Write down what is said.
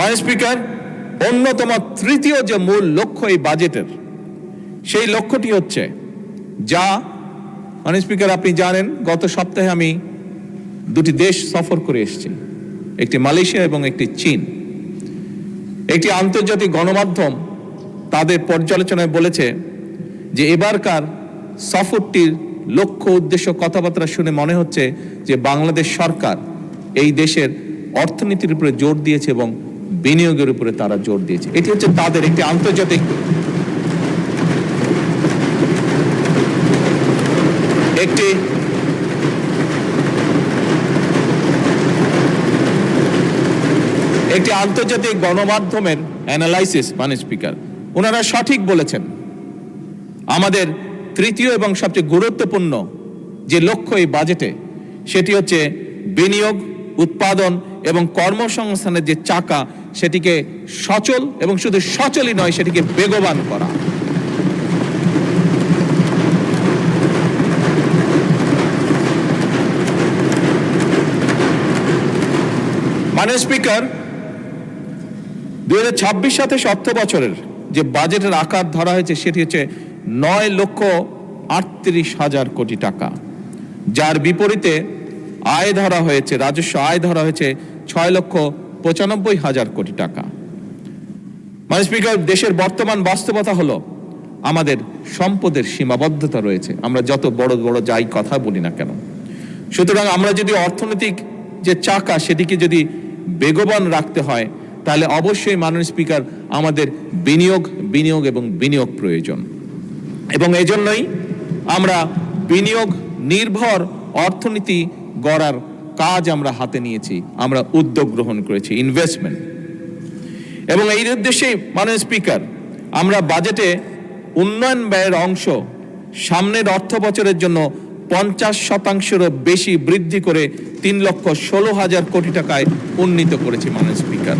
মাননীয় স্পিকার, অন্যতম তৃতীয় যে মূল লক্ষ্য এই বাজেটের, সেই লক্ষ্যটি হচ্ছে যা মাননীয় স্পিকার আপনি জানেন গত সপ্তাহে আমি দুটি দেশ সফর করে এসেছি, একটি মালয়েশিয়া এবং একটি চীন। একটি আন্তর্জাতিক গণমাধ্যম তাদের পর্যালোচনায় বলেছে যে এবারকার সফরটির লক্ষ্য উদ্দেশ্য কথাবার্তা শুনে মনে হচ্ছে যে বাংলাদেশ সরকার এই দেশের অর্থনীতির উপরে জোর দিয়েছে এবং বিনিয়োগের উপরে তারা জোর দিয়েছে। এটি হচ্ছে তাদের একটি আন্তর্জাতিক একটি আন্তর্জাতিক গণমাধ্যমের অ্যানালাইসিস। মাননীয় স্পিকার, ওনারা সঠিক বলেছেন আমাদের তৃতীয় এবং সবচেয়ে গুরুত্বপূর্ণ যে লক্ষ্য এই বাজেটে, সেটি হচ্ছে বিনিয়োগ, উৎপাদন এবং কর্মসংস্থানের যে চাকা সেটিকে সচল এবং শুধু সচলই নয়, সেটিকে বেগবান করা। মাননীয় স্পিকার, 2026-27 অর্থ বছরের যে বাজেটের আকার ধরা হয়েছে সেটি হচ্ছে 9,38,000 কোটি টাকা, যার বিপরীতে আয় ধরা হয়েছে, রাজস্ব আয় ধরা হয়েছে 6,95,000 কোটি টাকা। মাননীয় স্পিকার, দেশের বর্তমান বাস্তবতা হলো আমাদের সম্পদের সীমাবদ্ধতা রয়েছে, আমরা যত বড় বড় যাই কথা বলি না কেন। সুতরাং আমরা যদি অর্থনৈতিক যে চাকা সেটিকে যদি বেগবান রাখতে হয়, তাহলে অবশ্যই মাননীয় স্পিকার আমাদের বিনিয়োগ এবং বিনিয়োগ প্রয়োজন, এবং এজন্যই আমরা বিনিয়োগ নির্ভর অর্থনীতি গড়ার কাজ আমরা হাতে নিয়েছি, আমরা উদ্যোগ গ্রহণ করেছি, ইনভেস্টমেন্ট। এবং এই উদ্দেশ্যে মাননীয় স্পিকার, আমরা বাজেটে উন্নয়ন ব্যয়ের অংশ সামনের অর্থ বছরের জন্য 50%-এরও বেশি বৃদ্ধি করে 3,16,000 কোটি টাকায় উন্নীত করেছি। মাননীয় স্পিকার,